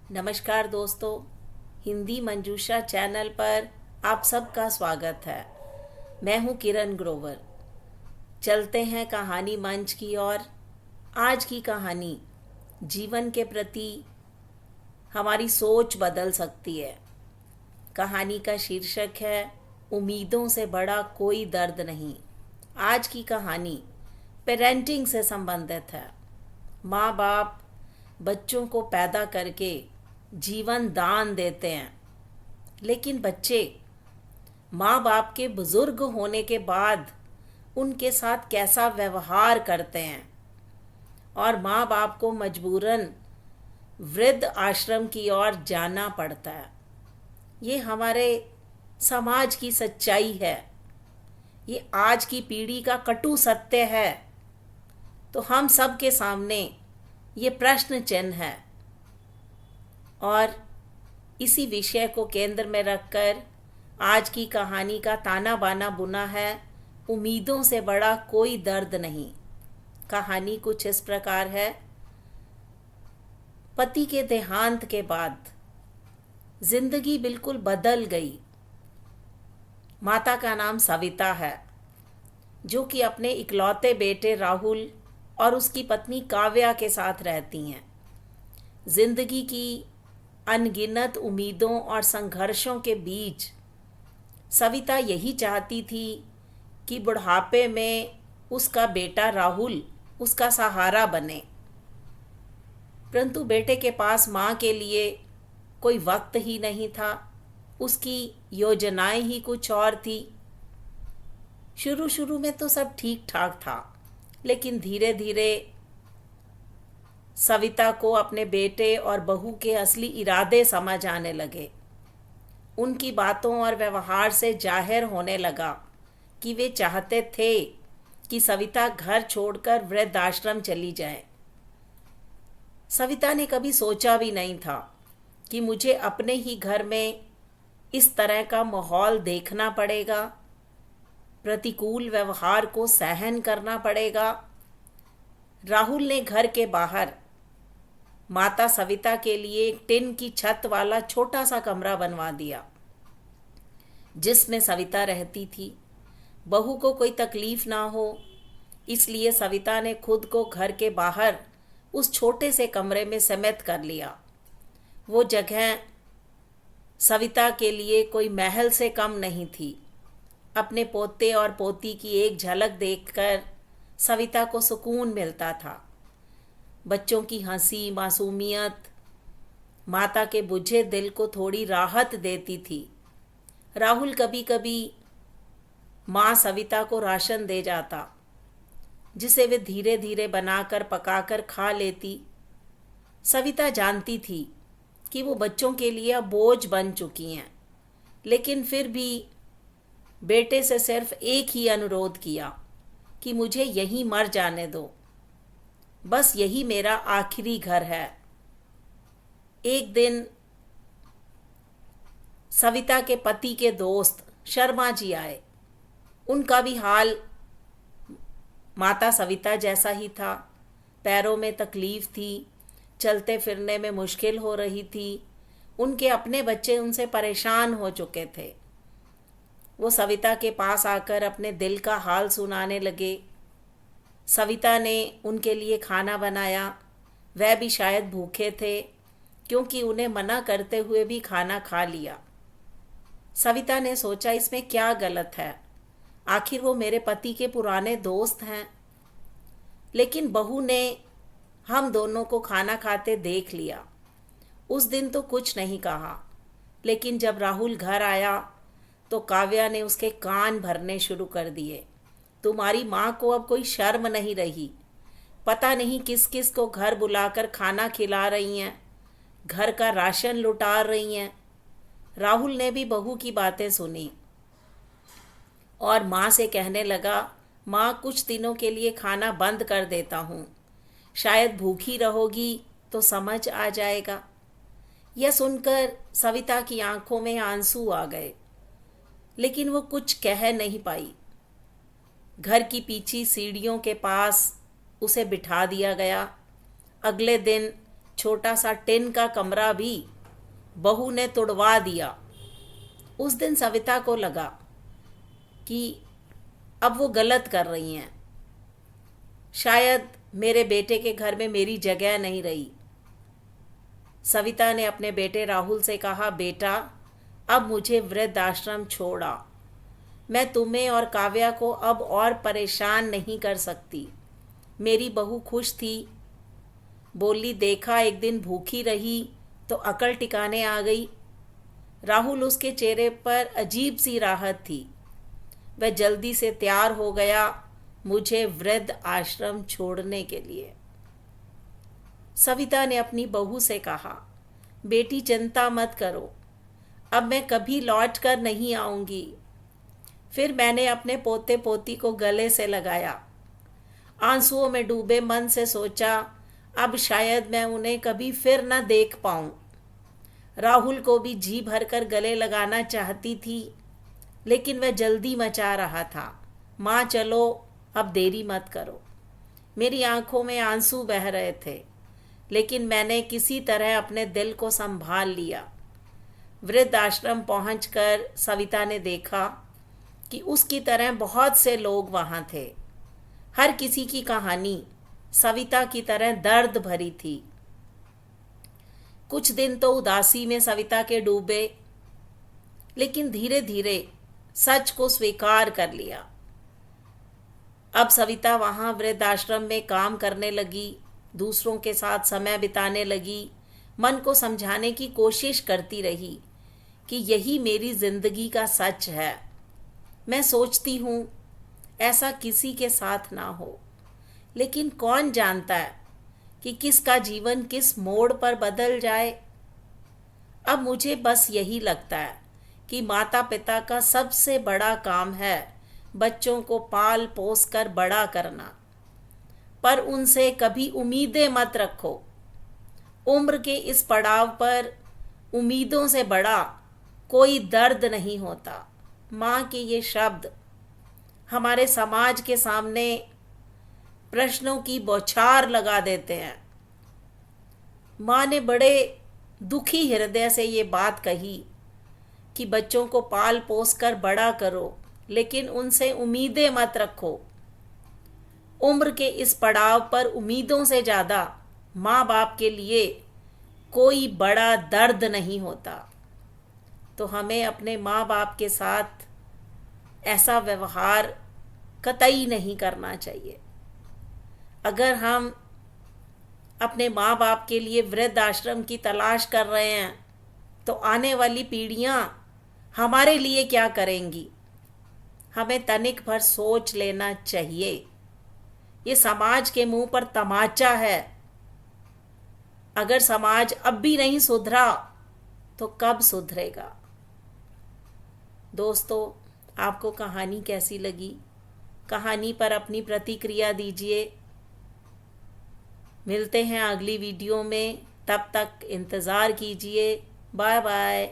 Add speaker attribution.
Speaker 1: नमस्कार दोस्तों, हिंदी मंजूषा चैनल पर आप सबका स्वागत है। मैं हूं किरण ग्रोवर। चलते हैं कहानी मंच की ओर। आज की कहानी जीवन के प्रति हमारी सोच बदल सकती है। कहानी का शीर्षक है उम्मीदों से बड़ा कोई दर्द नहीं। आज की कहानी पेरेंटिंग से संबंधित है। माँ बाप बच्चों को पैदा करके जीवन दान देते हैं, लेकिन बच्चे माँ बाप के बुजुर्ग होने के बाद उनके साथ कैसा व्यवहार करते हैं और माँ बाप को मजबूरन वृद्ध आश्रम की ओर जाना पड़ता है। ये हमारे समाज की सच्चाई है। ये आज की पीढ़ी का कटु सत्य है। तो हम सब के सामने ये प्रश्न चिन्ह है और इसी विषय को केंद्र में रखकर आज की कहानी का ताना बाना बुना है उम्मीदों से बड़ा कोई दर्द नहीं। कहानी कुछ इस प्रकार है। पति के देहांत के बाद जिंदगी बिल्कुल बदल गई। माता का नाम सविता है, जो कि अपने इकलौते बेटे राहुल और उसकी पत्नी काव्या के साथ रहती हैं। जिंदगी की अनगिनत उम्मीदों और संघर्षों के बीच सविता यही चाहती थी कि बुढ़ापे में उसका बेटा राहुल उसका सहारा बने, परंतु बेटे के पास माँ के लिए कोई वक्त ही नहीं था। उसकी योजनाएं ही कुछ और थी। शुरू शुरू में तो सब ठीक ठाक था, लेकिन धीरे धीरे सविता को अपने बेटे और बहू के असली इरादे समझ आने लगे। उनकी बातों और व्यवहार से जाहिर होने लगा कि वे चाहते थे कि सविता घर छोड़कर वृद्धाश्रम चली जाए। सविता ने कभी सोचा भी नहीं था कि मुझे अपने ही घर में इस तरह का माहौल देखना पड़ेगा, प्रतिकूल व्यवहार को सहन करना पड़ेगा। राहुल ने घर के बाहर माता सविता के लिए एक टिन की छत वाला छोटा सा कमरा बनवा दिया, जिसमें सविता रहती थी। बहू को कोई तकलीफ ना हो, इसलिए सविता ने खुद को घर के बाहर उस छोटे से कमरे में समेत कर लिया। वो जगह सविता के लिए कोई महल से कम नहीं थी। अपने पोते और पोती की एक झलक देखकर सविता को सुकून मिलता था। बच्चों की हंसी मासूमियत माता के बुझे दिल को थोड़ी राहत देती थी। राहुल कभी कभी माँ सविता को राशन दे जाता, जिसे वे धीरे धीरे बनाकर पकाकर खा लेती। सविता जानती थी कि वो बच्चों के लिए अब बोझ बन चुकी हैं, लेकिन फिर भी बेटे से सिर्फ एक ही अनुरोध किया कि मुझे यहीं मर जाने दो, बस यही मेरा आखिरी घर है। एक दिन सविता के पति के दोस्त शर्मा जी आए। उनका भी हाल माता सविता जैसा ही था। पैरों में तकलीफ थी, चलते फिरने में मुश्किल हो रही थी। उनके अपने बच्चे उनसे परेशान हो चुके थे। वो सविता के पास आकर अपने दिल का हाल सुनाने लगे। सविता ने उनके लिए खाना बनाया। वह भी शायद भूखे थे, क्योंकि उन्हें मना करते हुए भी खाना खा लिया। सविता ने सोचा, इसमें क्या गलत है, आखिर वो मेरे पति के पुराने दोस्त हैं। लेकिन बहू ने हम दोनों को खाना खाते देख लिया। उस दिन तो कुछ नहीं कहा, लेकिन जब राहुल घर आया तो काव्या ने उसके कान भरने शुरू कर दिए। तुम्हारी माँ को अब कोई शर्म नहीं रही। पता नहीं किस किस को घर बुलाकर खाना खिला रही हैं, घर का राशन लुटा रही हैं। राहुल ने भी बहू की बातें सुनी और माँ से कहने लगा, माँ कुछ दिनों के लिए खाना बंद कर देता हूँ, शायद भूखी रहोगी तो समझ आ जाएगा। यह सुनकर सविता की आंखों में आंसू आ गए, लेकिन वो कुछ कह नहीं पाई। घर की पीछे सीढ़ियों के पास उसे बिठा दिया गया। अगले दिन छोटा सा टिन का कमरा भी बहू ने तुड़वा दिया। उस दिन सविता को लगा कि अब वो गलत कर रही हैं। शायद मेरे बेटे के घर में मेरी जगह नहीं रही। सविता ने अपने बेटे राहुल से कहा, बेटा अब मुझे वृद्धाश्रम छोड़ा। मैं तुम्हें और काव्या को अब और परेशान नहीं कर सकती। मेरी बहू खुश थी, बोली देखा एक दिन भूखी रही तो अकल टिकाने आ गई। राहुल उसके चेहरे पर अजीब सी राहत थी। वह जल्दी से तैयार हो गया मुझे वृद्ध आश्रम छोड़ने के लिए। सविता ने अपनी बहू से कहा, बेटी चिंता मत करो, अब मैं कभी लौट कर नहीं आऊंगी। फिर मैंने अपने पोते पोती को गले से लगाया। आंसुओं में डूबे मन से सोचा, अब शायद मैं उन्हें कभी फिर न देख पाऊं। राहुल को भी जी भरकर गले लगाना चाहती थी, लेकिन वह जल्दी मचा रहा था। माँ चलो, अब देरी मत करो। मेरी आंखों में आंसू बह रहे थे, लेकिन मैंने किसी तरह अपने दिल को संभाल लिया। वृद्धाश्रम पहुंचकर सविता ने देखा कि उसकी तरह बहुत से लोग वहां थे। हर किसी की कहानी सविता की तरह दर्द भरी थी। कुछ दिन तो उदासी में सविता के डूबे, लेकिन धीरे धीरे सच को स्वीकार कर लिया। अब सविता वहां वृद्धाश्रम में काम करने लगी, दूसरों के साथ समय बिताने लगी, मन को समझाने की कोशिश करती रही कि यही मेरी जिंदगी का सच है। मैं सोचती हूँ ऐसा किसी के साथ ना हो, लेकिन कौन जानता है कि किसका जीवन किस मोड़ पर बदल जाए। अब मुझे बस यही लगता है कि माता पिता का सबसे बड़ा काम है बच्चों को पाल पोस कर बड़ा करना, पर उनसे कभी उम्मीदें मत रखो। उम्र के इस पड़ाव पर उम्मीदों से बड़ा कोई दर्द नहीं होता। माँ के ये शब्द हमारे समाज के सामने प्रश्नों की बौछार लगा देते हैं। माँ ने बड़े दुखी हृदय से ये बात कही कि बच्चों को पाल पोस कर बड़ा करो, लेकिन उनसे उम्मीदें मत रखो। उम्र के इस पड़ाव पर उम्मीदों से ज़्यादा माँ बाप के लिए कोई बड़ा दर्द नहीं होता। तो हमें अपने माँ बाप के साथ ऐसा व्यवहार कतई नहीं करना चाहिए। अगर हम अपने माँ बाप के लिए वृद्ध आश्रम की तलाश कर रहे हैं, तो आने वाली पीढ़ियाँ हमारे लिए क्या करेंगी? हमें तनिक भर सोच लेना चाहिए। ये समाज के मुंह पर तमाचा है। अगर समाज अब भी नहीं सुधरा तो कब सुधरेगा? दोस्तों, आपको कहानी कैसी लगी? कहानी पर अपनी प्रतिक्रिया दीजिए। मिलते हैं अगली वीडियो में, तब तक इंतज़ार कीजिए। Bye bye.